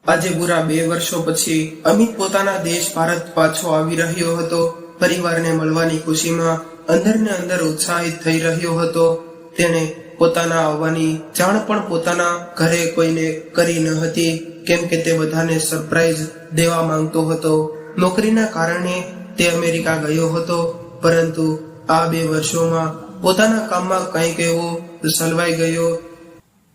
આજે પૂરા 2 વર્ષો પછી અમિત પોતાના દેશ ભારત પાછો આવી રહ્યો હતો। પરિવારને મળવાની ખુશીમાં અંદર ને અંદર ઉત્સાહિત થઈ રહ્યો હતો। તેણે પોતાના આવવાની જાણ પણ પોતાના ઘરે કોઈને કરી ન હતી, કેમ કે તે બધાને સરપ્રાઈઝ દેવા માંગતો હતો। નોકરીના કારણે તે અમેરિકા ગયો હતો, પરંતુ આ 2 વર્ષોમાં પોતાના કામમાં કંઈક એવો સલવાઈ ગયો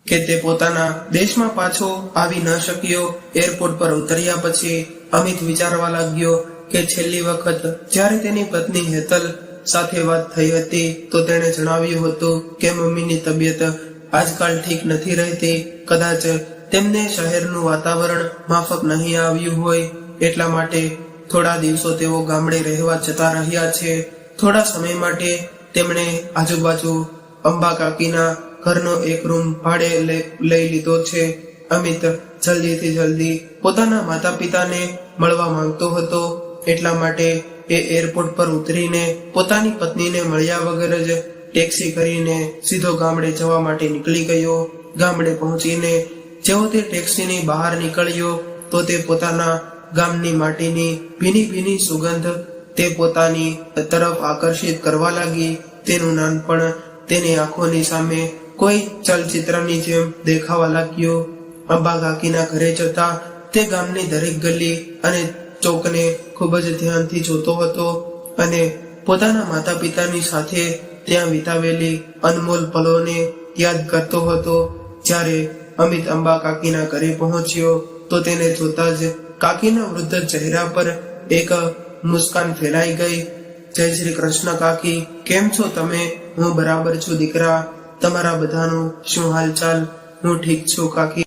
કે તે પોતાના દેશમાં પાછો આવી ન શક્યો। એરપોર્ટ પર ઉતર્યા પછી અમિત વિચારવા લાગ્યો કે છેલ્લી વખત જ્યારે તેની પત્ની હેતલ સાથે વાત થઈ હતી તો તેણે જણાવ્યું હતું કે મમ્મીની તબિયત આજકાલ ઠીક નથી રહેતી। કદાચ તેમને શહેરનું વાતાવરણ માફક નહીં આવ્યું હોય, એટલા માટે થોડા દિવસો તેઓ ગામડે રહેવા જતા રહ્યા છે। થોડા સમય માટે તેમણે આજુબાજુ અંબા કાકીના ઘરનો એક રૂમ ભાડે લઈ લીધો છે। અમિત જલ્દીથી જલ્દી પોતાના માતા પિતાને મળવા માંગતો હતો, એટલા માટે એ એરપોર્ટ પર ઉતરીને પોતાની પત્નીને મળ્યા વગર જ ટેક્સી કરીને સીધો ગામડે જવા માટે નીકળી ગયો। ગામડે પહોંચીને જેવો તે ટેક્સીની બહાર નીકળ્યો તો તે પોતાના ગામની માટીની ભીની ભીની સુગંધ તે પોતાની તરફ આકર્ષિત કરવા લાગી। તેનું નાનપણ તેની આંખોની સામે કોઈ ચલચિત્રની જેમ દેખાવા લાગ્યો। અંબા કાકીના ઘરે જતા તે ગામની દરેક ગલી અને ચોકને ખૂબ જ ધ્યાનથી જોતો હતો અને પોતાના માતા પિતાની સાથે ત્યાં વિતાવેલી અનમોલ પલોને યાદ કરતો હતો। જ્યારે અમિત અંબા કાકીના ઘરે પહોંચ્યો તો તેને જોતા જ કાકીના વૃદ્ધ ચહેરા પર એક મુસ્કાન ફેલાઈ ગઈ। જય શ્રી કૃષ્ણ કાકી, કેમ છો તમે? હું બરાબર છું દીકરા, તમારા બધાનું શું હાલચાલ? હું ઠીક છું કાકી।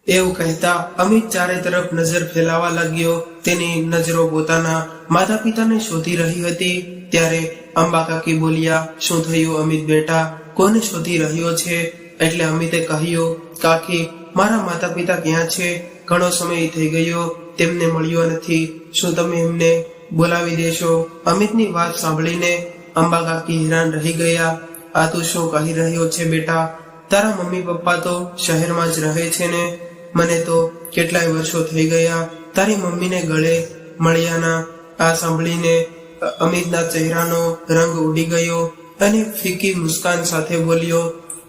એવું કહેતા અમિત ચારે તરફ નજર ફેલાવા લાગ્યો। તેની નજરો પોતાના માતા પિતાને શોધી રહી હતી। ત્યારે અંબા કાકી બોલ્યા, શું થયું અમિત બેટા, કોને શોધી રહ્યો છે? એટલે અમિતે કહ્યું, કાકી મારા માતા પિતા ક્યાં છે? ઘણો સમય થઈ ગયો તેમને મળ્યો નથી, શું તમે એમને બોલાવી દેશો? અમિતની વાત સાંભળીને અંબા કાકી હેરાન રહી ગયા। આ તું શું કહી રહ્યો છે બેટા? તારા મમ્મી પપ્પા તો શહેરમાં જ રહે છે ને? મને તો કેટલાય વર્ષો થઈ ગયા તારી મમ્મીને ગળે મળ્યાના। આ સાંભળીને અમિતના ચહેરાનો રંગ ઉડી ગયો અને ફીકી મુસ્કાન સાથે બોલ્યો,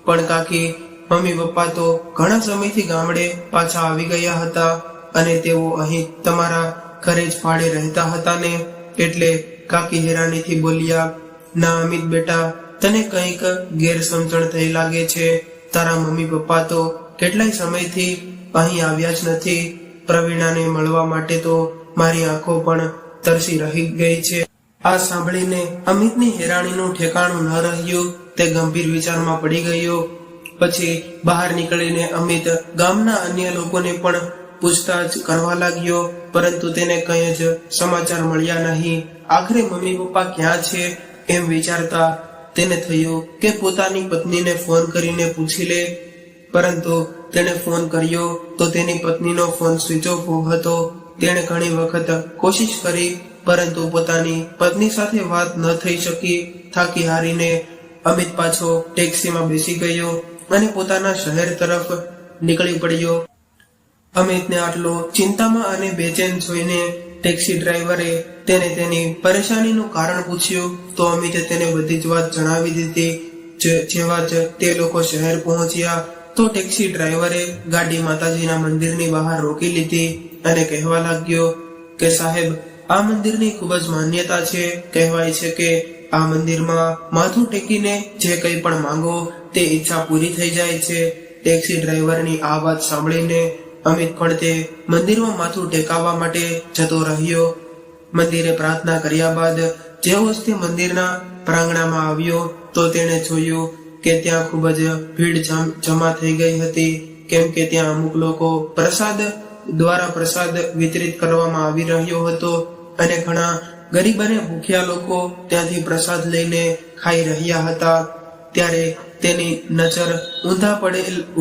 પણ કાકી મમ્મી પપ્પા તો ઘણા સમયથી ગામડે પાછા આવી ગયા હતા અને તેઓ અહીં તમારા ઘરે જ ભાડે રહેતા હતા ને? એટલે કાકી હેરાનીથી બોલ્યા, ના અમિત બેટા, તને કંઈક ગેરસમજણ થઈ લાગે છે। તારા મમ્મી પપ્પા તો કેટલાય સમયથી અહીં આવ્યા જ નથી। પ્રવીણાને મળવા માટે તો મારી આંખો પણ તરસી રહી ગઈ છે। આ સાંભળીને અમિતની હેરાનીનું ઠેકાણું ન રહ્યું। તે ગંભીર વિચારમાં પડી ગયો। પછી બહાર નીકળીને અમિત ગામના અન્ય લોકોને પણ પૂછતાછ કરવા લાગ્યો, પરંતુ તેને કંઈ જ સમાચાર મળ્યા નહીં। આખરે મમ્મી પપ્પા ક્યાં છે એમ વિચારતા તેને થયું કે પોતાની પત્નીને ફોન કરીને પૂછી લે, પરંતુ તેણે ફોન કર્યો તો તેની પત્નીનો ફોન સ્વિચ ઓફ હતો। તેણે ઘણી વખત કોશિશ કરી, પરંતુ પોતાની પત્ની સાથે વાત ન થઈ શકી। થાકી હારીને અમિત પાછો ટેક્સીમાં બેસી ગયો અને પોતાના શહેર તરફ નીકળી પડ્યો। અમિતને આટલો ચિંતામાં અને બેચેન જોઈને ટેક્સી ડ્રાઈવરે તેને તેની પરેશાનીનું કારણ પૂછ્યું તો અમિતે તેને બધી જ વાત જણાવી દીધી। જેવા જ તે લોકો શહેર પહોંચ્યા તો ટેક્સી ડ્રાઈવરે ગાડી માતાજીના મંદિરની બહાર રોકી લીધી અને કહેવા લાગ્યો કે સાહેબ, આ મંદિરની ખૂબ જ માન્યતા છે। કહેવાય છે કે આ મંદિરમાં માથું ટેકીને જે કંઈ પણ માંગો તે ઈચ્છા પૂરી થઈ જાય છે। ટેક્સી ડ્રાઈવરની આ વાત સાંભળીને અમિત પણ તે મંદિરમાં માથું ટેકાવવા માટે જતો રહ્યો। મંદિરે પ્રાર્થના કર્યા બાદ જેવો જ તે મંદિરના પ્રાંગણામાં આવ્યો તો તેણે જોયું કે ત્યાં ખૂબ જ ભીડ જમા થઈ ગઈ હતી, કેમ કે ત્યાં અમુક લોકો પ્રસાદ વિતરિત કરવામાં આવી રહ્યો હતો અને ઘણા ગરીબ અને ભૂખ્યા લોકો ત્યાંથી પ્રસાદ લઈને ખાઈ રહ્યા હતા। ત્યારે તેની નજર ઊંધા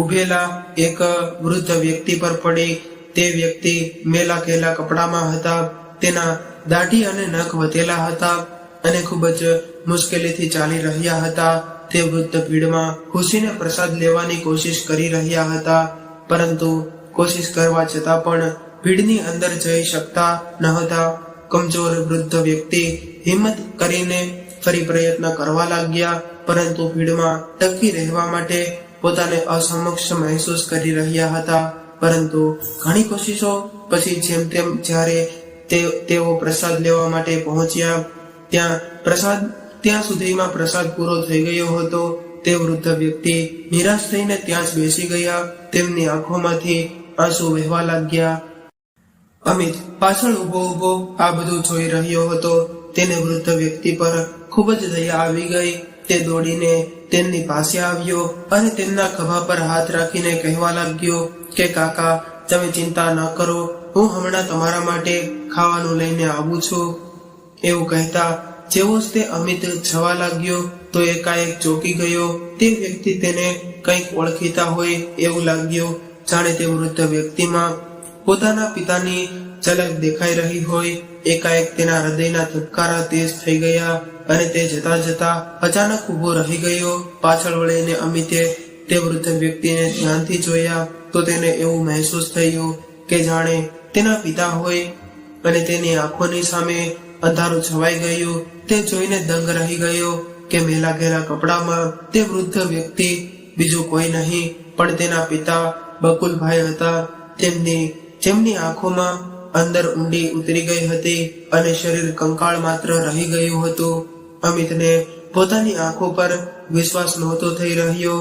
ઉભેલા એક વૃદ્ધ વ્યક્તિ પર પડી। તે વ્યક્તિ મેલા ઘેલા કપડામાં હતા। તેના દાઢી અને નખ વધેલા હતા અને ખૂબ જ મુશ્કેલીથી ચાલી રહ્યા હતા। તે વૃદ્ધ ભીડમાં ઘૂસીને પ્રસાદ લેવાની કોશિશ કરી રહ્યા હતા, પરંતુ કોશિશ કરવા છતાં પણ ભીડની અંદર જઈ શકતા ન હતા. કમજોર વૃદ્ધ વ્યક્તિ હિંમત કરીને ફરી પ્રયત્ન કરવા લાગ્યા, પરંતુ ભીડમાં ટકી રહેવા માટે પોતાને અસમક્ષ મહેસૂસ કરી રહ્યા હતા. પરંતુ ઘણી કોશિશો પછી જેમ તેમ જ્યારે તેઓ પ્રસાદ લેવા માટે પહોંચ્યા, ત્યાં સુધીમાં પ્રસાદ પૂરો થઈ ગયો હતો. તે વૃદ્ધ વ્યક્તિ નિરાશ થઈને ત્યાં જ બેસી ગયા. તેમની આંખોમાંથી આંસુ વહેવા લાગ્યા. અમિત પાછળ ઊભો આ બધું જોઈ રહ્યો હતો. તેને વૃદ્ધ વ્યક્તિ પર ખૂબ જ દયા આવી ગઈ. તે દોડીને તેમની પાસે આવ્યો અને તેમના ખભા પર હાથ રાખીને કહેવા લાગ્યો કે કાકા, તમે ચિંતા ન કરો, હું હમણાં તમારા માટે ખાવાનું લઈને આવું છું. એવું કહેતા જેવો જ તે અમિત જવા લાગ્યો તો એકાએક ચોંકી ગયો. તે વ્યક્તિ તેને કંઈક ઓળખીતા હોય એવું લાગ્યું, જાણે તે વૃદ્ધ વ્યક્તિમાં પોતાના પિતાની ઝલક દેખાઈ રહી હોય. એકાએક તેના હૃદયના ધબકારા તેજ થઈ ગયા અને તે જતા જતા અચાનક ઉભો રહી ગયો. પાછળ વળીને અમિતે તે વૃદ્ધ વ્યક્તિને ધ્યાનથી જોયા તો તેને એવું મહેસૂસ થયું કે જાણે તેના પિતા હોય અને તેની આંખોની સામે અંધારું છવાઈ ગયું. તે જોઈને દંગ રહી ગયો કે મેલા ઘેલા કપડામાં તે વૃદ્ધ વ્યક્તિ બીજું કોઈ નહીં પણ તેના પિતા બકુલભાઈ હતા. જેમની આંખોમાં અંદર ઊંડી ઉતરી ગઈ હતી અને શરીર કંકાળ માત્ર રહી ગયું હતું. અમિતને પોતાની આંખો પર વિશ્વાસ નહોતો થઈ રહ્યો.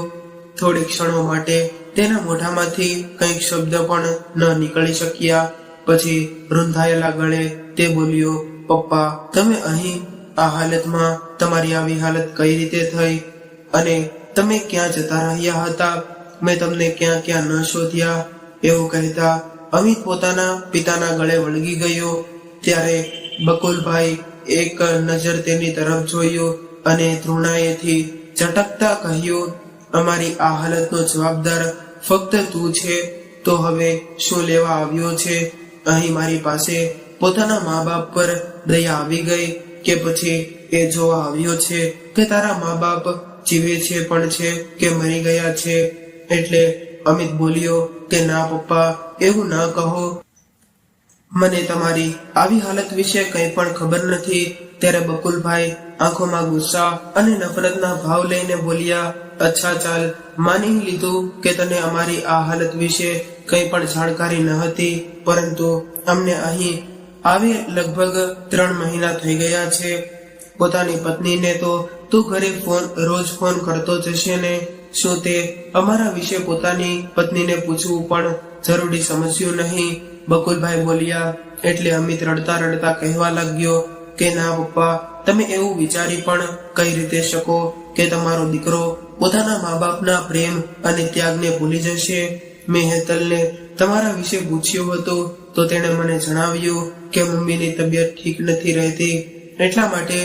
થોડી ક્ષણો માટે તેના મોઢામાંથી કંઈક શબ્દ પણ ન નીકળી શક્યા. પછી રૂંધાયેલા ગળે તે બોલ્યો, પપ્પા, તમે અહીં આ હાલતમાં, તમારી આવી હાલત કઈ રીતે થઈ અને તમે ક્યાં જતા રહ્યા હતા? મેં તમને ક્યાં ક્યાં ન શોધ્યા? એવું કહેતા અમિત પોતાના પિતાના ગળે વળગી ગયો. ત્યારે બકુલભાઈ એક નજર તેની તરફ જોયું અને તૃણાએથી ઝટકતા કહ્યું, અમારી આ હાલતનો જવાબદાર ફક્ત તું છે. તો હવે શું લેવા આવ્યો છે? અહીં મારી પાસે પોતાના મા બાપ પર દયા આવી ગઈ કે પછી એ જોવા આવ્યો છે કે તારા મા બાપ જીવે છે પણ છે કે મરી ગયા છે? એટલે અમિત બોલ્યો કે ના પપ્પા, એવું ના કહો, મને તમારી આવી હાલત વિશે કંઈ પણ ખબર નથી. ત્યારે બકુલભાઈ આંખોમાં ગુસ્સા અને નફરતના ભાવ લઈને બોલ્યા, અચ્છા ચાલ, માની લીધું કે તને અમારી આ હાલત વિશે કંઈ પણ જાણકારી ન હતી, પરંતુ અમને અહીં આવે લગભગ 3 મહિના થઈ ગયા છે. પોતાની પત્નીને તો તું ઘરે રોજ ફોન કરતો જ હશે ને? શું તે અમારા વિશે પોતાની પત્નીને પૂછવું પણ જરૂરી સમજ્યું નહીં? બકુલભાઈ બોલ્યા. એટલે અમિત રડતા રડતા કહેવા લાગ્યો કે ના પપ્પા, તમે એવું વિચારી પણ કઈ રીતે શકો કે તમારો દીકરો પોતાના મા બાપના પ્રેમ અને ત્યાગને ભૂલી જશે? મેં હેતલને તમારા વિશે પૂછ્યું હતું તો તેણે મને જણાવ્યું કે મમ્મીની તબિયત ઠીક નથી રહેતી, એટલા માટે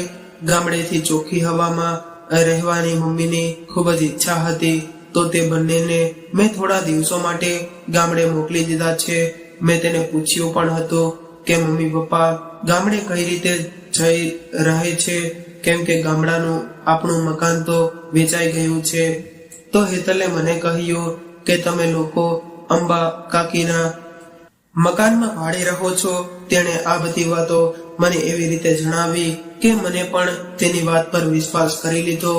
ગામડેથી ચોખ્ખી હવામાં રહેવાની મમ્મીની ખૂબ જ ઈચ્છા હતી. તો તે બંનેને મેં થોડા દિવસો માટે ગામડે મોકલી દીધા છે. મેં તેને પૂછ્યું પણ હતું કે મમ્મી પપ્પા ગામડે કઈ રીતે જઈ રહે છે, કેમ કે ગામડાનું આપણું મકાન તો વેચાઈ ગયું છે. તો હેતલે મને કહ્યું કે તમે લોકો અંબા કાકીના મકાનમાં ભાડે રહો છો. તેણે આ બધી વાતો મને એવી રીતે જણાવી કે મને પણ તેની વાત પર વિશ્વાસ કરી લીધો.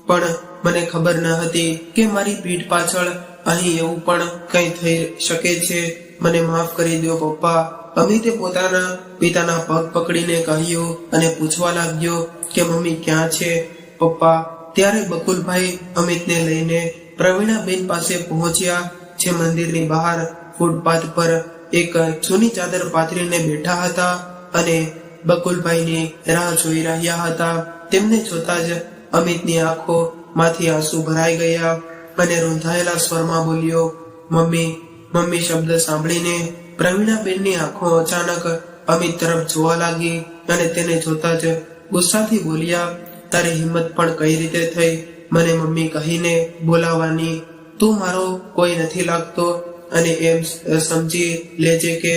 પણ મને ખબર ન હતી કે મારી પીઠ પાછળ અહીં એવું પણ કંઈ થઈ શકે છે. મને માફ કરી દો પપ્પા. અમિતે પોતાના પિતાના પગ પકડીને કહ્યું અને પૂછવા લાગ્યો કે મમ્મી ક્યાં છે પપ્પા? ત્યારે બકુલભાઈ અમિતને લઈને પ્રવીણાબેન પાસે પહોંચ્યા, જે મંદિરની બહાર ફૂટપાથ પર એક જૂની ચાદર પાથરીને બેઠા હતા અને બકુલભાઈની રાહ જોઈ રહ્યા હતા. તેમને જોતા જ અમિતની આંખો માંથી આંસુ ભરાઈ ગયા અને રૂંધાયેલા સ્વરમાં બોલ્યો, મમ્મી. મમ્મી શબ્દ સાંભળીને પ્રવીણાબેનની આંખો અચાનક અમિત તરફ જોવા લાગી અને તેને જોતા જ ગુસ્સાથી બોલ્યા, તારી હિંમત પણ કઈ રીતે થઈ મને મમ્મી કહીને બોલાવવાની? તું મારો કોઈ નથી લાગતો અને એમ સમજી લેજે કે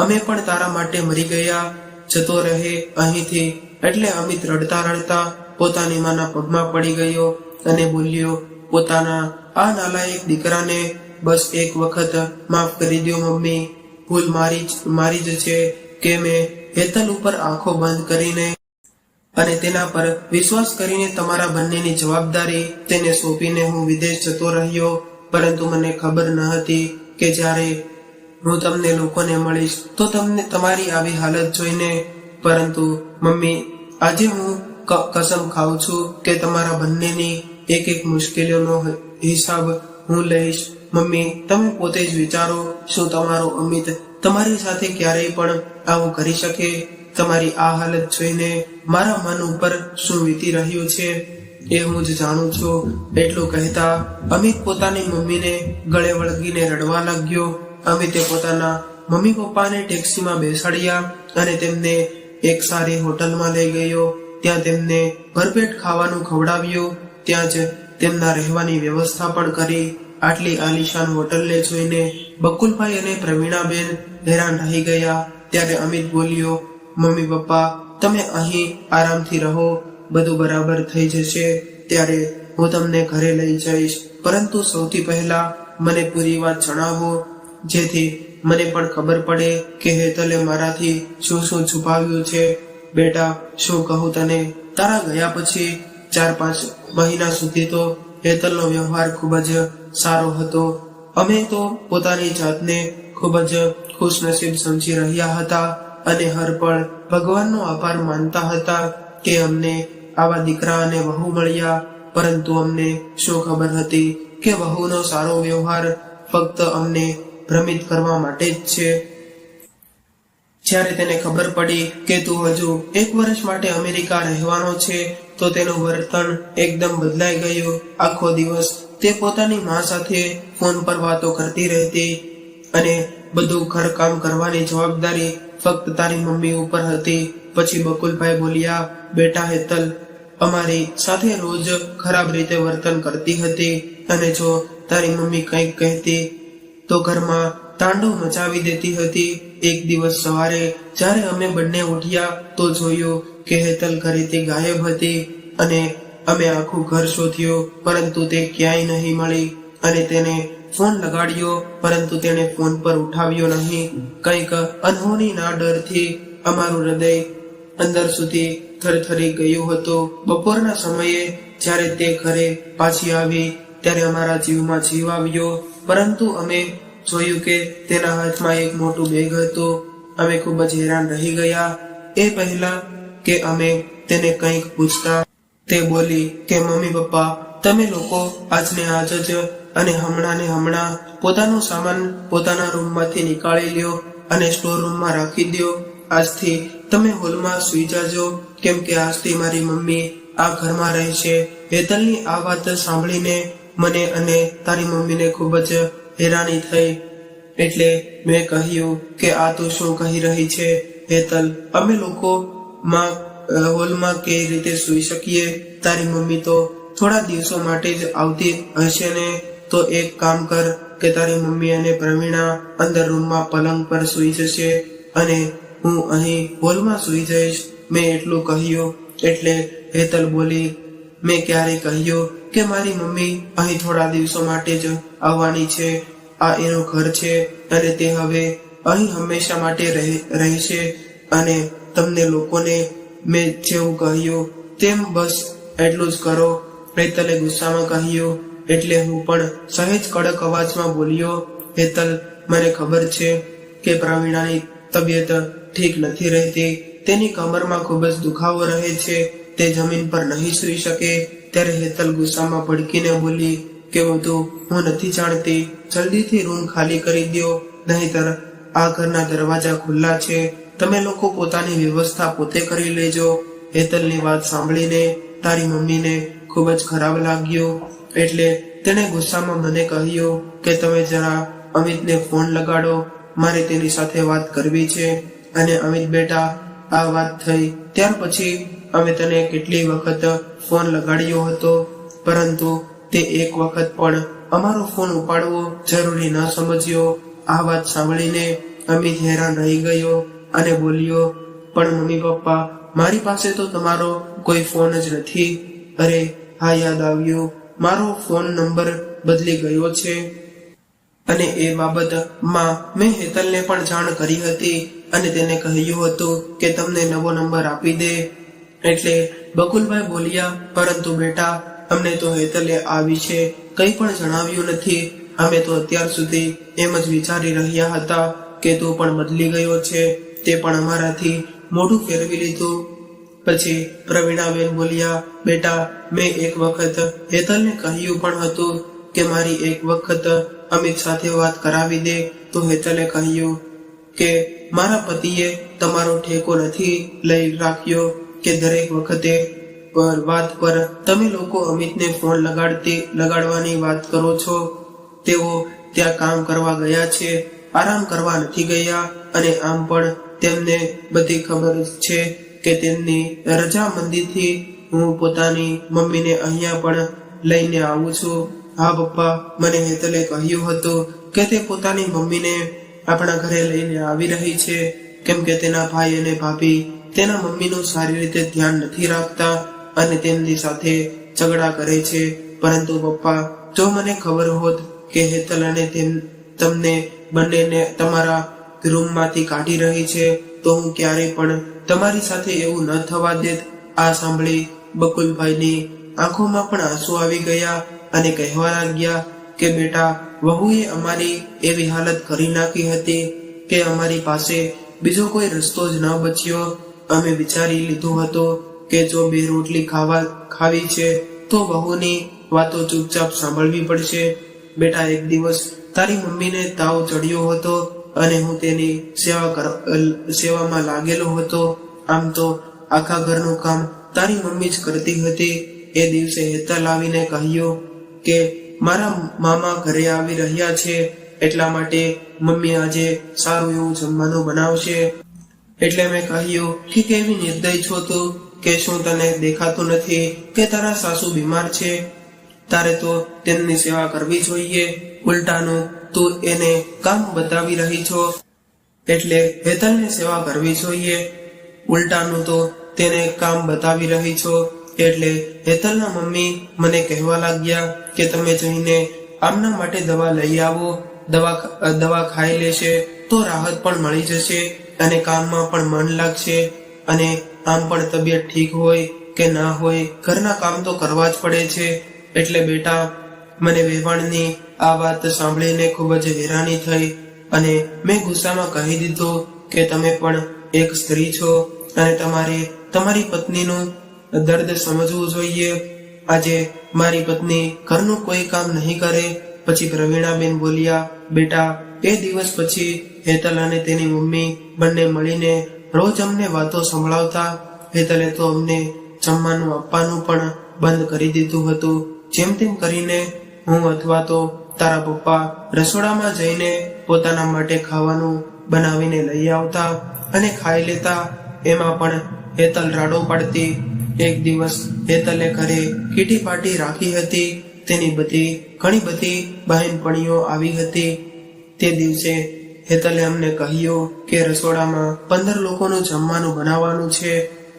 અમે પણ તારા માટે મરી ગયા. જતો રહે અહીંથી. એટલે અમિત રડતા રડતા પોતાની માના પગમાં પડી ગયો અને બોલ્યો, પોતાના આ નાલાયક દીકરાને બસ એક વખત માફ કરી દો મમ્મી. ભૂલ મારી જ છે કે મેં હેતલ ઉપર આંખો બંધ કરીને અને તેના પર વિશ્વાસ કરીને તમારા બંનેની જવાબદારી તેને સોંપીને હું વિદેશ જતો રહ્યો. પરંતુ મને ખબર ન હતી કે જ્યારે હું તમને લોકોને મળીશ તો તમને તમારી આવી હાલત જોઈને. પરંતુ મમ્મી, આજે હું કસમ ખાઉં છું કે તમારા બંનેની એક એક મુશ્કેલીઓનો હિસાબ હું લઈશ. મમ્મી, તમે પોતે જ વિચારો, શું તમારો અમિત તમારી સાથે ક્યારેય પણ આવું કરી શકે? તમારી આ હાલત જોઈને મારા મન ઉપર શું વીતી રહ્યું છે એ હું જ જાણું છું. એટલું કહેતા અમિત પોતાની મમ્મીને ગળે વળગીને રડવા લાગ્યો. અમિતે પોતાના મમ્મી પપ્પાને ટેક્સીમાં બેસાડ્યા અને તેમને એક સારી હોટલમાં લઈ ગયો. ત્યાં તેમને ભરપેટ ખાવાનું ખવડાવ્યું. ત્યાં જ તેમના રહેવાની વ્યવસ્થા પણ કરી. આટલી આલિશાન હોટલને જોઈને બકુલભાઈ અને પ્રવીણાબેન હેરાન રહી ગયા. ત્યારે અમિત બોલ્યો, મમ્મી પપ્પા, તમે અહીં આરામથી રહો, બધું બરાબર થઈ જશે. ત્યારે હું તમને ઘરે લઈ જઈશ, પરંતુ સૌથી પહેલા મને પૂરી વાત જણાવો, જેથી મને પણ ખબર પડે કે હેતલે મારાથી શું શું છુપાવ્યું છે. બેટા, શું કહું તને, તારા ગયા પછી 4-5 મહિના સુધી તો હેતલનો વ્યવહાર ખૂબ જ સારો હતો. અમે તો પોતાની જાતને ખૂબ જ ખુશનસીબ સમજી રહ્યા હતા અને હર પળ ભગવાનનો આભાર માનતા હતા કે અમને આવા દીકરા અને વહુ મળ્યા. પરંતુ અમને શું ખબર હતી કે વહુનો સારો વ્યવહાર ફક્ત અમને ભ્રમિત કરવા માટે જ છે. જ્યારે તેને ખબર પડી કે તું હજુ 1 વર્ષ માટે અમેરિકા રહેવાનો છે તો તેનું વર્તન એકદમ બદલાઈ ગયું. આખો દિવસ તે પોતાની માં સાથે ફોન પર વાતો કરતી રહેતી અને બધું ઘરકામ કરવાની જવાબદારી ફક્ત તારી મમ્મી ઉપર હતી. પછી બકુલભાઈ બોલ્યા, બેટા હેતલ અમારી સાથે રોજ ખરાબ રીતે વર્તન કરતી હતી અને જો તારી મમ્મી કંઈક કહેતી તો ઘરમાં તાંડવ મચાવી દેતી હતી. એક દિવસ સવારે જ્યારે અમે બંને ઉઠ્યા તો જોયું કે હેતલ ઘરેથી ગાયબ હતી અને અમે આખું ઘર શોધ્યું પરંતુ તે ક્યાંય નહીં મળી અને તેને ફોન લગાડ્યો પરંતુ તેણે ફોન પર ઉઠાવ્યો નહીં. કંઈક અનહોની ના ડરથી અમારું હૃદય અંદર સુધી થરથરી ગયું હતું. બપોરના સમયે જ્યારે તે ઘરે પાછી આવી ત્યારે અમારા જીવમાં જીવ આવ્યો, પરંતુ અમે જોયું કે તેના હાથમાં એક મોટું બેગ હતું. અમે ખૂબ જ હેરાન રહી ગયા. એ પહેલા કે અમે તેને કંઈક પૂછતા તે બોલી કે મમ્મી પપ્પા, તમે લોકો આજને આજ જ અને હમણાં ને હમણાં પોતાનો સામાન પોતાના રૂમમાંથી નીકાળી લ્યો અને સ્ટોર રૂમમાં રાખી દો. આજથી તમે હોલમાં સુઈ જાજો, કેમ કે આજથી મારી મમ્મી આ ઘરમાં રહેશે. હેતલની આ વાત સાંભળીને મને અને તારી મમ્મીને ખૂબ જ હેરાની થઈ. એટલે મેં કહ્યું કે આ તું શું કહી રહી છે હેતલ, અમે લોકો હોલમાં કઈ રીતે સુઈ શકીએ? તારી મમ્મી તો થોડા દિવસો માટે જ આવતી હશે ને? તો એક કામ કર કે તારી મમ્મી અને પ્રવીણા અંદર રૂમમાં પલંગ પર સુઈ જશે અને હું અહીં હોલમાં સુઈ જઈશ. મેં એટલું કહ્યું એટલે હેતલ બોલી, મેં ક્યારે કહ્યું કે મારી મમ્મી અહીં થોડા દિવસો માટે જ આવવાની છે? આ એનું ઘર છે અને તે હવે અહીં હંમેશા માટે રહેશે અને તમને લોકોને મેં જેવું કહ્યું તેમ બસ એટલું જ કરો. હેતલે ગુસ્સામાં કહ્યું. એટલે હું પણ સહેજ કડક અવાજમાં બોલ્યો, હેતલ, મને ખબર છે કે પ્રવીણાની તબિયત ઠીક નથી રહેતી. તેની કમરમાં ખૂબ જ દુખાવો રહે છે. તે જમીન પર નહીં સૂઈ શકે. ત્યારે હેતલ ગુસ્સામાં ભડકીને બોલી કે બધું હું નથી જાણતી, જલ્દીથી રૂમ ખાલી કરી દો, નહીંતર આ ઘરના દરવાજા ખુલ્લા છે. તમે લોકો પોતાની વ્યવસ્થા પોતે કરી લેજો. હેતલની વાત સાંભળીને તારી મમ્મીને ખૂબ જ ખરાબ લાગ્યું. એટલે તેણે ગુસ્સામાં મને કહ્યું કે તમે જરા અમિતને ફોન લગાડો, મારે તેની સાથે વાત કરવી છે. અને અમિત બેટા, આ વાત થઈ ત્યાર પછી અમે તને કેટલી વખત ફોન લગાડ્યો હતો, પરંતુ તે એક વખત પણ અમારો ફોન ઉપાડવો જરૂરી ન સમજ્યો. આ વાત સાંભળીને અમિત હેરાન રહી ગયો અને બોલ્યો, પણ મમ્મી પપ્પા, મારી પાસે તો તમારો કોઈ ફોન જ નથી. અરે હા, યાદ આવ્યું, મારો ફોન નંબર બદલી ગયો છે. અને એ બાબતમાં મેં હેતલને પણ જાણ કરી હતી અને તેને કહ્યું હતું કે તમને નવો નંબર આપી દે. એટલે બકુલભાઈ બોલ્યા, પરંતુ બેટા, અમને તો હેતલે આ વિશે કંઈ પણ જણાવ્યું નથી. અમે તો અત્યાર સુધી એમ જ વિચારી રહ્યા હતા કે તું પણ બદલી ગયો છે, તે પણ અમારાથી મોઢું ફેરવી લીધું. પછી પ્રવીણાબેન બોલ્યા, બેટા, મેં એક વખત હેતલને કહ્યું પણ હતું કે મારી એક વખત અમિત સાથે વાત કરાવી દે. તો હેતલે કહ્યું કે મારા પતિએ તમારો ઠેકો નથી લઈ રાખ્યો કે દરેક વખતે વાત પર તમે લોકો અમિતને ફોન લગાડવાની વાત કરો છો. તેઓ ત્યાં કામ કરવા ગયા છે, આરામ કરવા નથી ગયા. અને આમ પણ તેમને બધી ખબર છે કે તેમની રજામંદીથી હું પોતાની મમ્મીને અહીંયા પણ લઈને આવું છું. હા પપ્પા, મને હેતલે કહ્યું હતું કે તે પોતાની મમ્મીને આપણા ઘરે લઈને આવી રહી છે, કેમ કે તેના ભાઈ અને ભાભી તેના મમ્મીનું સારી રીતે ધ્યાન નથી રાખતા અને તેમની સાથે ઝઘડા કરે છે. પરંતુ પપ્પા, જો મને ખબર હોત કે હેતલ અને તમને બંનેને તમારા રૂમમાંથી કાઢી રહી છે, તો હું ક્યારેય પણ તમારી સાથે એવું ન થવા દેત. આ સાંભળી બકુલભાઈની આંખોમાં પણ આંસુ આવી ગયા અને કહેવા લાગ્યા કે બેટા, વહુએ અમારી એવી હાલત કરી નાખી હતી કે અમારી પાસે બીજો કોઈ રસ્તો જ ન બચ્યો. અમે વિચારી લીધું હતું કે જો 2 રોટલી ખાવી છે તો વહુની વાતો ચૂપચાપ સાંભળવી પડશે. બેટા, એક દિવસ તારી મમ્મીને તાવ ચડ્યો હતો અને હું તેની સેવામાં લાગેલો હતો. આમ તો આખા ઘરનું કામ તારી મમ્મી જ કરતી હતી. એ દિવસે હેતલ આવીને કહ્યું કે મારા મામા ઘરે આવી રહ્યા છે, એટલા માટે મમ્મી આજે સારું એવું જમવાનું બનાવશે. એટલે મેં કહ્યું કે કેવી નિર્દય છો તું, કે શું તને દેખાતું નથી કે તારા સાસુ બીમાર છે? તારે તો તેમની સેવા કરવી જોઈએ. ઉલટાનું તું એને કામ બતાવી રહી છો, એટલે હેતલની સેવા કરવી જોઈએ. ઉલટાનું તો તેને કામ બતાવી રહી છો. એટલે હેતલના મમ્મી મને કહેવા લાગ્યા કે તમે જઈને આમના માટે દવા લઈ આવો. દવા ખાઈ લેશે તો રાહત પણ મળી જશે અને કામમાં પણ મન લાગશે. અને આમ પણ તબિયત ઠીક હોય કે ના હોય, ઘરના કામ તો કરવા જ પડે છે. એટલે બેટા, મને વેવાણની આ વાત સાંભળીને ખૂબ જ હેરાની થઈ અને મેં ગુસ્સામાં કહી દીધું કે તમે પણ એક સ્ત્રી છો અને તમારે તમારી પત્નીનું દર્દ સમજવું જોઈએ. આજે મારી પત્ની ઘરનું કોઈ કામ નહીં કરે. પછી પ્રવીણાબેન બોલ્યા, બેટા, એ દિવસ પછી હેતલ અને તેની મમ્મી બંને મળીને રોજ અમને વાતો સંભળાવતા. હેતલે તો અમને જમવાનું આપવાનું પણ બંધ કરી દીધું હતું. જેમ તેમ કરીને હું અથવા તો તારા પપ્પા રસોડામાં જઈને પોતાના માટે ખાવાનું બનાવીને લઈ આવતા અને ખાઈ લેતા. એમાં પણ હેતલ રાડો પાડતી. એક દિવસ હેતલે ઘરે કીટી પાર્ટી રાખી હતી. તેની ઘણી બધી બહેનપણીઓ આવી હતી. તે દિવસે હેતલે અમને કહ્યું કે રસોડામાં 15 લોકોનું જમવાનું બનાવવાનું છે,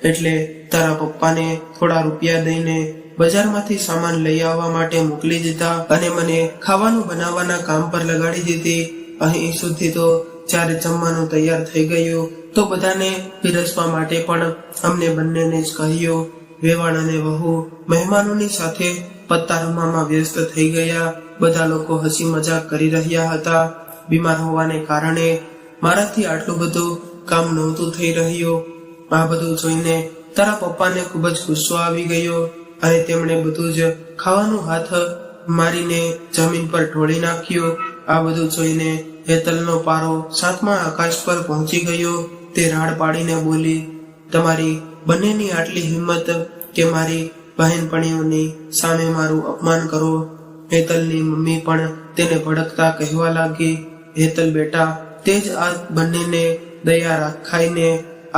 એટલે તારા પપ્પાને થોડા રૂપિયા દઈને બજારમાંથી સામાન લઈ આવવા માટે મોકલી દીધા અને મને ખાવાનું બનાવવાના કામ પર લગાડી દીધી. અહીં સુધી તો જ્યારે જમવાનું તૈયાર થઈ ગયું તો બધાને પીરસવા માટે પણ અમને બંનેને જ કહ્યું. વેવાણ અને વહુ મહેમાનોની સાથે પત્તા રમવામાં વ્યસ્ત થઈ ગયા. બધા લોકો હસી મજાક કરી રહ્યા હતા. બીમાર હોવાને કારણે મારાથી આટલું બધું કામ નહોતું થઈ રહ્યું. આ બધું જોઈને તારા પપ્પાને ખૂબ જ ગુસ્સો આવી ગયો અને તેમણે બધું જ ખાવાનું હાથ મારીને જમીન પર ઢોળી નાખ્યું. આ બધું જોઈને હેતલનો પારો 7મા આકાશ પર પહોંચી ગયો. તે રાડ પાડીને બોલી, તમારી બંનેની આટલી હિંમત કે મારી બહેનપણીઓની સામે મારું અપમાન કરો. હેતલની મમ્મી પણ તેને ભડકતા કહેવા લાગી, હેતલ બેટા, તે જ આ બંનેને દયા રાખાઈને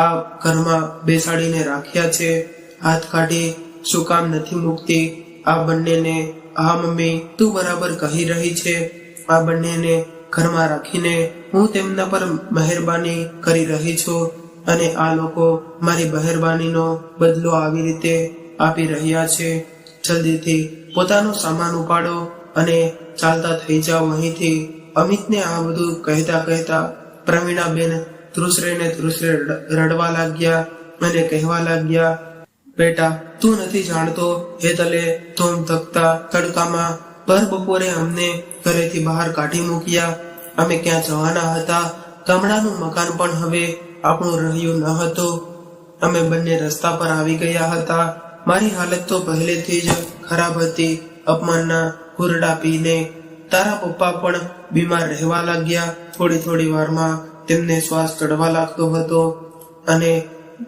આ ઘરમાં બેસાડીને રાખ્યા છે. હાથ કાઢી શું કામ નથી મૂકતી આ બંનેને? હા મમ્મી, તું બરાબર કહી રહી છે. આ બંનેને ઘરમાં રાખીને હું તેમના પર મહેરબાની કરી રહી છું અને આ લોકો મારી મહેરબાનીનો બદલો આવી રીતે આપી રહ્યા છે. જલ્દીથી પોતાનો સામાન ઉપાડો અને ચાલતા થઈ જાઓ અહીંથી. અમિતને આ બધું કહેતા કહેતા પ્રવીણાબેન ધ્રુસરે રડવા લાગ્યા અને કહેવા લાગ્યા, બેટા તું નથી જાણતો, હેતલે ધોમ ધકતા તડકામાં ભર બપોરે અમને ઘરેથી બહાર કાઢી મૂક્યા. અમે ક્યાં જવાના હતા? ગામડાનું મકાન પણ હવે આપણું રહ્યું ન હતું. અમે બંને રસ્તા પર આવી ગયા હતા. મારી હાલત તો પહેલેથી જ ખરાબ હતી. અપમાનના હુરડા પીને તારા પપ્પા પણ બીમાર રહેવા લાગ્યા. થોડી વારમાં તેમને શ્વાસ ચડવા લાગતો હતો અને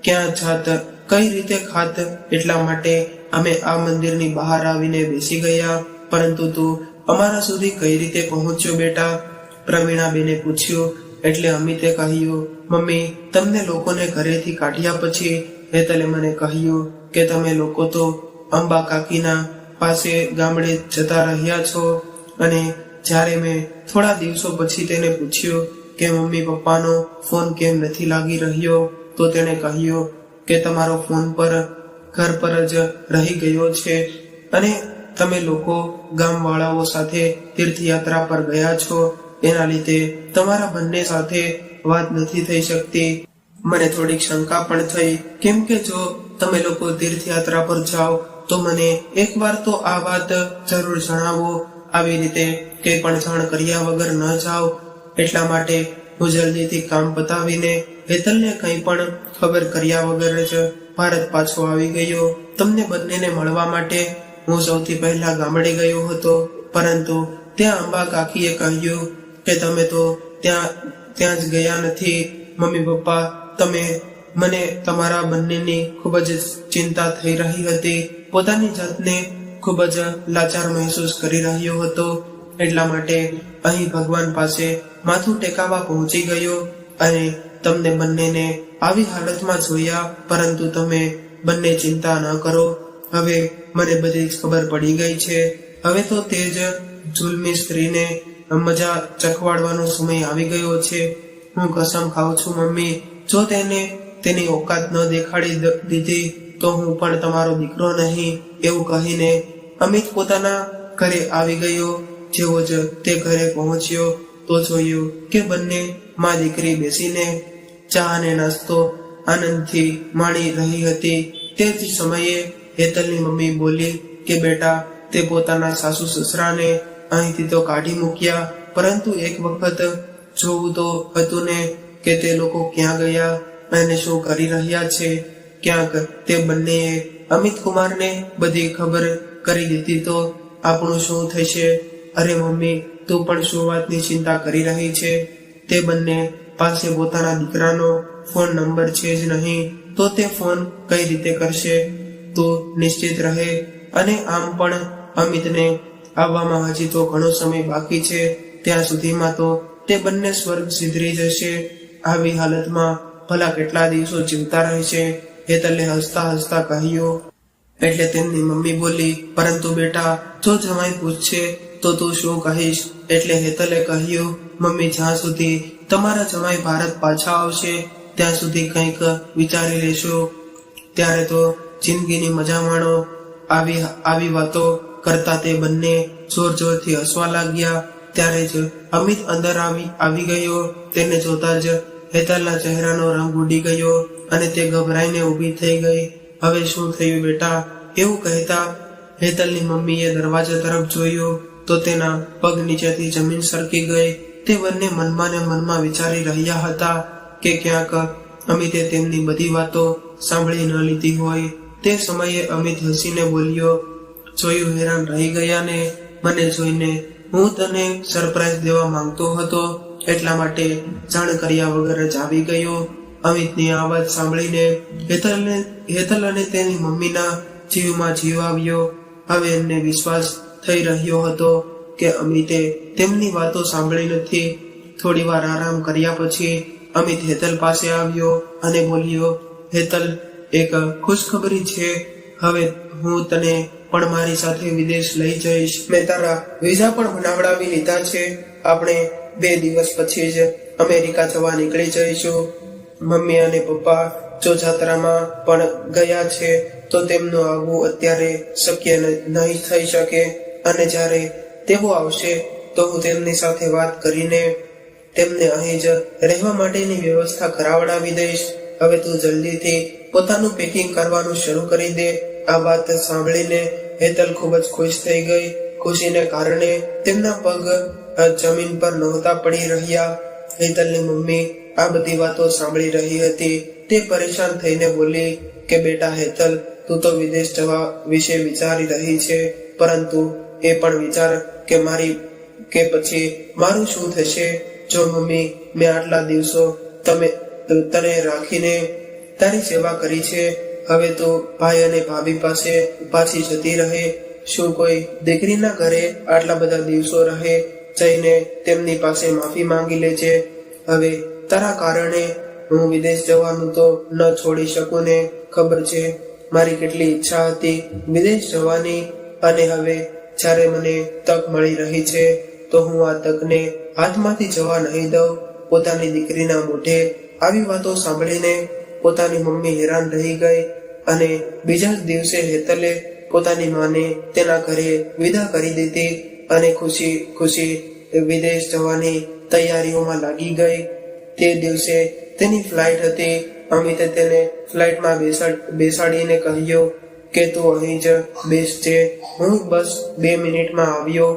ક્યાં જાત કઈ રીતે ખાત, એટલા માટે અમે આ મંદિરની બહાર આવીને બેસી ગયા. પરંતુ તું અમારા સુધી કઈ રીતે પહોંચ્યો બેટા? પ્રવીણાબેને પૂછ્યું. એટલે અમિતે કહ્યું, મમ્મી તમને લોકોને ઘરેથી કાઢ્યા પછી હેતલે મને કહ્યું કે તમે લોકો તો અંબા કાકીના પાસે ગામડે જતા રહ્યા છો. અને જ્યારે મેં થોડા દિવસો પછી તેને પૂછ્યું કે મમ્મી પપ્પાનો ફોન કેમ નથી લાગી રહ્યો, તો તેણે કહ્યું કે તમારો ફોન પર ઘર પર જ રહી ગયો છે અને તમે લોકો ગામવાળાઓ સાથે તીર્થયાત્રા પર ગયા છો, એના લીધે તમારા બંને સાથે વાત નથી થઈ શકતી. મને થોડીક શંકા પણ થઈ, કેમ કે જો તમે લોકો તીર્થયાત્રા પર જાઓ તો મને એકવાર તો આ વાત જરૂર જણાવો. આવી રીતે કંઈ પણ જાણ કર્યા વગર ન જાઓ. એટલા માટે હું જલ્દીથી કામ પતાવીને હેતલને કંઈ પણ ખબર કર્યા વગર જ ભારત પાછો આવી ગયો. તમને બંનેને મળવા માટે હું સૌથી પહેલા ગામડે ગયો હતો, પરંતુ ત્યાં અંબા કાકીએ કહ્યું કે તમે તો ત્યાં જ ગયા નથી. મમ્મી પપ્પા, મને તમારા બંનેની ખૂબ જ ચિંતા થઈ રહી હતી. પોતાની જાતને ખૂબ જ લાચાર મહેસૂસ કરી રહ્યો હતો. એટલા માટે અહીં ભગવાન પાસે માથું ટેકાવા પહોંચી ગયો અને તમને બંનેને આવી હાલતમાં જોયા. પરંતુ તમે બંને ચિંતા ન કરો, હવે મને બધી જ ખબર પડી ગઈ છે. હવે તો તે જ જુલમી સ્ત્રીને મજા ચખવાડવાનો સમય આવી ગયો છે. હું કસમ ખાઉં છું મમ્મી, જો તેને તેની ઓકાત ન દેખાડી દીધી તો હું પણ તમારો દીકરો નહીં. એવું કહીને અમિત પોતાના ઘરે આવી ગયો. જેવો જ તે ઘરે પહોંચ્યો તો જોયું કે બંને મા દીકરી બેસીને ચા અને નાસ્તો આનંદથી માણી રહી હતી. તે જ સમયે હેતલની મમ્મી બોલી કે બેટા, તે પોતાના સાસુ સસરાને અહીંથી તો કાઢી મૂક્યા, પરંતુ એક વખત જોવું તો હતું ને કે તે લોકો ક્યાં ગયા અને શું કરી રહ્યા છે. ક્યાંક તે બંનેએ અમિત કુમારને બધી ખબર કરી દીધી તો આપણું શું થશે? અરે મમ્મી, તું પણ શું વાતની ચિંતા કરી રહી છે? તે બંને પાસે પોતાના દીકરાનો ફોન નંબર છે જ નહીં, તો તે ફોન કઈ રીતે કરશે? તું નિશ્ચિત રહે. અને આમ પણ અમિતને આવવામાં હજી તો ઘણો સમય બાકી છે. ત્યાં સુધીમાં તો તે બંને સ્વર્ગ સિધરી જશે. આવી હાલતમાં ભલા કેટલા દિવસો જીવતા રહેશે? હેતલે હસતા કહ્યું. એટલે તેમની મમ્મી બોલી, પરંતુ બેટા, જો જમાઈ પૂછશે તો તું શું કહીશ? એટલે હેતલે કહ્યું, મમ્મી, જ્યાં સુધી તમારા જમાઈ ભારત પાછા આવશે ત્યાં સુધી કંઈક વિચારી લેશો. ત્યારે તો જિંદગીની મજા માણો. આવી વાતો કરતા તે બંને જોરથી હસવા લાગ્યા. ત્યારે જ અમિત અંદર આવી ગયો. તેને જોતા જ હેતલના ચહેરાનો રંગ ઉડી ગયો અને તે ગભરાઈને ઊભી થઈ ગઈ. હવે શું થયું બેટા? એવું કહેતા હેતલની મમ્મીએ દરવાજા તરફ જોયું તો તેના પગ નીચેથી જમીન સરકી ગઈ. તે બંને મનમાં ને મનમાં વિચારી રહ્યા હતા કે ક્યાંક અમિતે તેમની બધી વાતો સાંભળી ન લીધી હોય. તે સમયે અમિત હસીને બોલ્યો, જોયું, હેરાન રહી ગયા ને મને જોઈને? હું તને સરપ્રાઈઝ દેવા માંગતો હતો, એટલા માટે જાણ કર્યા વગર જ આવી ગયો. અમિતની આ વાત સાંભળીને હેતલ અને તેની મમ્મીના જીવમાં જીવ આવ્યો. હવે એમને વિશ્વાસ થઈ રહ્યો હતો કે અમિતે તેમની વાતો સાંભળી નથી. થોડી વાર આરામ કર્યા પછી અમિત હેતલ પાસે આવ્યો અને બોલ્યો, હેતલ, એક ખુશખબરી છે. હવે હું તને પણ મારી સાથે વિદેશ લઈ જઈશ. મેં તારા વિઝા પણ બનાવડાવી લીધા છે. આપણે 2 દિવસ પછી જ અમેરિકા જવા નીકળી જઈશું. મમ્મી અને પપ્પા જો જાત્રામાં પણ ગયા છે તો તેમનું આવવું અત્યારે શક્ય નહીં થઈ શકે, અને જ્યારે તેઓ આવશે તો હું તેમની સાથે વાત કરીને તેમને અહીં જ રહેવા માટેની વ્યવસ્થા કરાવડાવી દઈશ. હવે તું જલ્દીથી પોતાનું પેકિંગ કરવાનું શરૂ કરી દે. આ વાત સાંભળીને હેતલ ખૂબ જ ખુશ થઈ ગઈ. ખુશીને કારણે તેમના પગ જમીન પર નહોતા પડી રહ્યા. હેતલની મમ્મી આ બધી વાતો સાંભળી રહી હતી. તે પરેશાન થઈને બોલી કે બેટા હેતલ, તું તો વિદેશ જવા વિશે વિચારી રહી છે, પરંતુ એ પણ વિચાર કે પછી મારું શું થશે. જો મમ્મી, મેં આટલા દિવસો તને રાખીને તારી સેવા કરી છે, હવે તો ભાઈ અને ભાભી પાસે પાછી જતી રહે. શું કોઈ દીકરીના ઘરે આટલા બધા દિવસો રહે? જઈને તેમની પાસે માફી માંગી લેજે. હવે તારા કારણે હું વિદેશ જવાનું તો ન છોડી શકું ને. ખબર છે મારી કેટલી ઈચ્છા હતી વિદેશ જવાની, અને હવે જ્યારે મને તક મળી રહી છે તો હું આ તકને હાથમાંથી જવા નહીં દઉં. પોતાની દીકરીના મોઢે આવી વાતો સાંભળીને પોતાની મમ્મી હેરાન રહી ગઈ, અને બીજા જ દિવસે હેતલે પોતાની માને તેના ઘરે વિદા કરી દીધી અને ખુશી વિદેશ જવાની તૈયારીઓમાં લાગી ગઈ. તે દિવસે તેની ફ્લાઇટ હતી. અમિતે તેને ફ્લાઇટમાં બેસાડીને કહ્યું કે તું અહીં જ બેસજે, હું બસ 2 મિનિટમાં આવ્યો.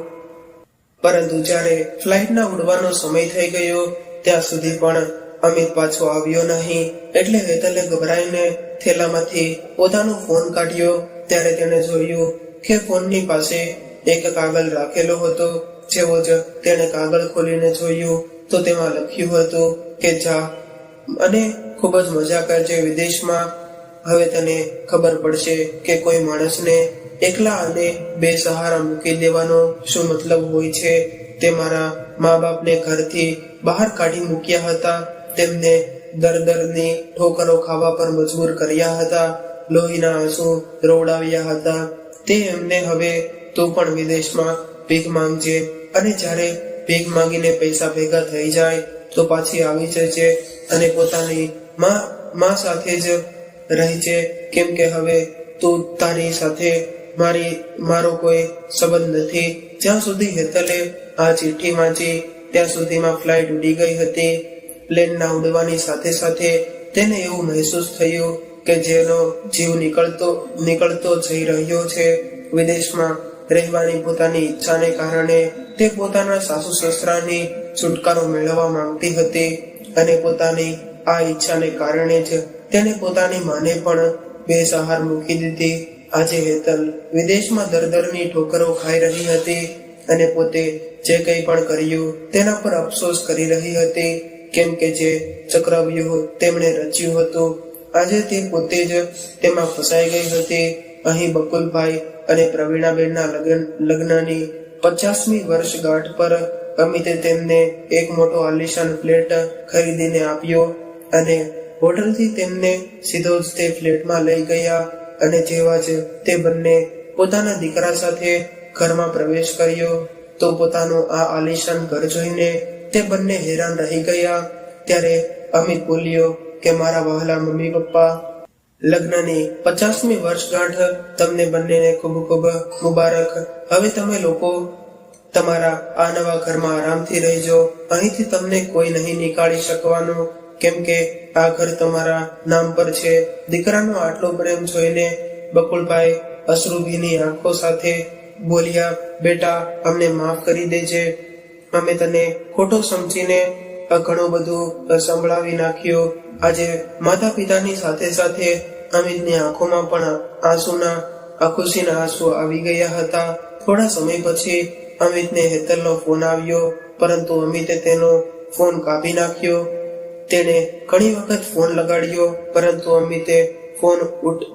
પરંતુ જ્યારે ફ્લાઇટના ઉડવાનો સમય થઈ ગયો ત્યાં સુધી પણ અમિત પાછો આવ્યો નહીં. એટલે હેતલે ગભરાઈને થેલામાંથી પોતાનો ફોન કાઢ્યો. ત્યારે તેણે જોયું કે ફોનની પાસે એક કાગળ રાખેલો હતો. જેવો જ તેણે કાગળ ખોલીને જોયું તો તેમાં લખ્યું હતું કે જા અને ખૂબ જ મજા કરજે વિદેશમાં. હવે તને ખબર પડશે કે કોઈ માણસને એકલા અને બેસહારા મૂકી દેવાનો શું મતલબ હોય છે. તે મારા મા બાપને ઘરથી બહાર કાઢી મૂક્યા હતા. તેમને દરની ઠોકરો ખાવા પર મજબૂર કર્યા હતા. લોહીના આંસુ રોવડાવ્યા હતા. તે એમને હવે તું પણ વિદેશમાં ભીખ માંગજે, અને જ્યારે ભીખ માંગીને પૈસા ભેગા થઈ જાય તો પાછી આવી જજે અને પોતાની માં સાથે જ રહેજે, કેમ કે હવે તું તારી સાથે મારો કોઈ સંબંધ નથી. જ્યાં સુધી હેતલે આ ચિઠ્ઠી વાંચી ત્યાં સુધીમાં ફ્લાઇટ ઉડી ગઈ હતી. પ્લેનના ઉડવાની સાથે સાથે તેને એવું મહેસૂસ થયું કે જેનો જીવ નીકળતો જઈ રહ્યો છે. વિદેશમાં રહેવાની પોતાની ઈચ્છાને કારણે તે પોતાના સાસુ સસરાની છુટકારો મેળવવા માંગતી હતી, અને પોતાની આ ઈચ્છાને કારણે જ તેને પોતાની માને પણ બેસહાર મૂકી દીધી. આજે હેતલ વિદેશમાં દરની ઠોકરો ખાઈ રહી હતી અને પોતે જે કંઈ પણ કર્યું તેના પર અફસોસ કરી રહી હતી, કેમ કે જે ચક્રવ્યૂહ તેમણે રચ્યું હતું આજે તે પોતે જ તેમાં ફસાઈ ગઈ હતી. અહીં બકુલભાઈ અને પ્રવીણાબેનના લગ્નની 50મી વર્ષગાંઠ પર અમિતે તેમને એક મોટો આલિશાન ફ્લેટ ખરીદીને આપ્યો, અને હોટલથી તેમને સીધો જ તે ફ્લેટમાં લઈ ગયા. અને જેવા જ તે બંને પોતાના દીકરા સાથે ઘરમાં પ્રવેશ કર્યો તો પોતાનું આ આલિશાન ઘર જોઈને તે બંને હેરાન રહી ગયા. ત્યારે અમિત બોલ્યો કે મારા વહાલા મમ્મી પપ્પા, લગ્નની 50મી વર્ષગાંઠ તમને બંનેને ખૂબ ખૂબ મુબારક. હવે તમે લોકો તમારા આ નવા ઘરમાં આરામથી રહેજો. અહીંથી તમને કોઈ નહીં નીકાળી શકવાનું, કેમ કે આ ઘર તમારા નામ પર છે. દીકરાનો આટલો પ્રેમ જોઈને બકુલભાઈ અશ્રુભીની આંખો સાથે બોલ્યા, બેટા અમને માફ કરી દેજે. અમે તને ખોટો સમજીને ઘણું બધું સંભળાવી નાખ્યું. આજે માતા પિતાની સાથે સાથે અમિતની આંખોમાં પણ ખુશીના આંસુ આવી ગયા હતા. થોડા સમય પછી અમિતને હેતલનો ફોન આવ્યો, પરંતુ અમિતે તેનો ફોન કાપી નાખ્યો. તેણે ઘણી વખત ફોન લગાડ્યો, પરંતુ અમિતે ફોન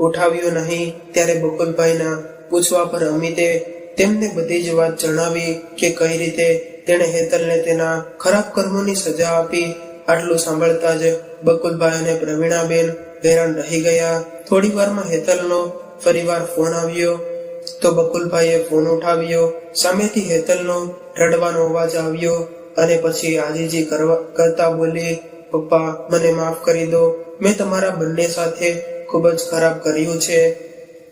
ઉઠાવ્યો નહીં. ત્યારે બકુલભાઈના પૂછવા પર અમિતે તેમને બધી જ વાત જણાવી કે કઈ રીતે તેણે હેતલને તેના ખરાબ કર્મોની સજા આપી. આટલું સાંભળતા જ બકુલભાઈ અને પ્રવીણાબેન હેરાન રહી ગયા. થોડી વારમાં હેતલનો ફરીવાર ફોન આવ્યો તો બકુલભાઈએ ફોન ઉઠાવ્યો. સામેથી હેતલનો રડવાનો અવાજ આવ્યો અને પછી આજીજી કરતા બોલી, પપ્પા મને માફ કરી દો. મેં તમારા બંને સાથે ખૂબ જ ખરાબ કર્યું છે,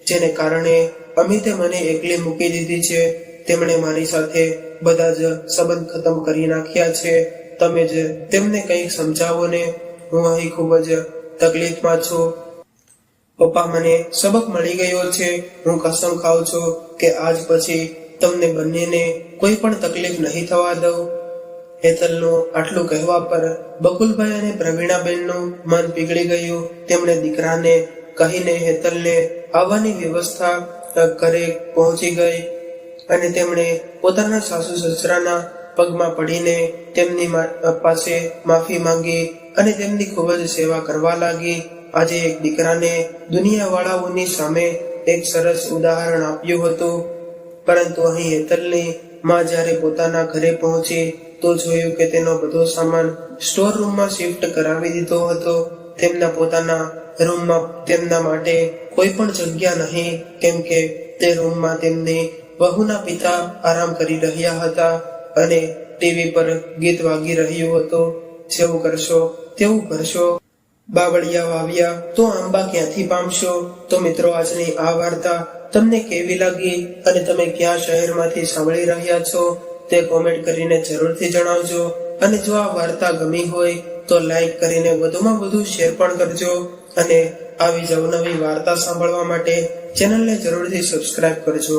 જેને કારણે અમિતે મને એકલી મૂકી દીધી છે. તેમણે મારી સાથે બધા જ સંબંધ ખતમ કરી નાખ્યા છે. તમે જ તેમને કંઈક સમજાવો ને, હું અહીં ખૂબ જ તકલીફમાં છું. પપ્પા, મને સબક મળી ગયો છે. હું કસમ ખાઉં છું કે આજ પછી તમને બંનેને કોઈ પણ તકલીફ નહીં થવા દઉં. હેતલનું આટલું કહેવા પર બકુલભાઈ અને પ્રવીણાબેનનું મન પીગળી ગયું. તેમણે દીકરાને કહીને હેતલને આવવાની વ્યવસ્થા ઘરે પહોંચી ગઈ અને તેમણે પોતાના સાસુ સસરાના પગમાં પડીને તેમની પાસે માફી માંગી અને તેમની ખૂબ જ સેવા કરવા લાગી. આજે એક દીકરાને દુનિયાવાળાઓની સામે એક સરસ ઉદાહરણ આપ્યું હતું. પરંતુ અહીં હેતલની માં જ્યારે પોતાના ઘરે પહોંચી તો જોયું કે તેનો બધો સામાન સ્ટોર રૂમમાં શિફ્ટ કરાવી દીધો હતો. તેમના પોતાના રૂમમાં તેમના માટે કોઈ પણ જગ્યા નહીં, કેમ કે તે રૂમમાં તેમની વહુના પિતા આરામ કરી રહ્યા હતા અને ટીવી પર ગીત વાગી રહ્યું હતું. જેવું કરશો તેવું ભરશો, બાવળિયા વાવ્યા તો આંબા ક્યાંથી પામશો. તો મિત્રો, આજની આ વાર્તા તમને કેવી લાગી અને તમે કયા શહેરમાંથી સાંભળી રહ્યા છો તે કોમેન્ટ કરીને જરૂરથી જણાવજો. અને જો આ વાર્તા ગમી હોય તો લાઈક કરીને વધુમાં વધુ શેર પણ કરજો અને આવી જ અવનવી વાર્તા સાંભળવા માટે ચેનલને જરૂરથી સબસ્ક્રાઇબ કરજો.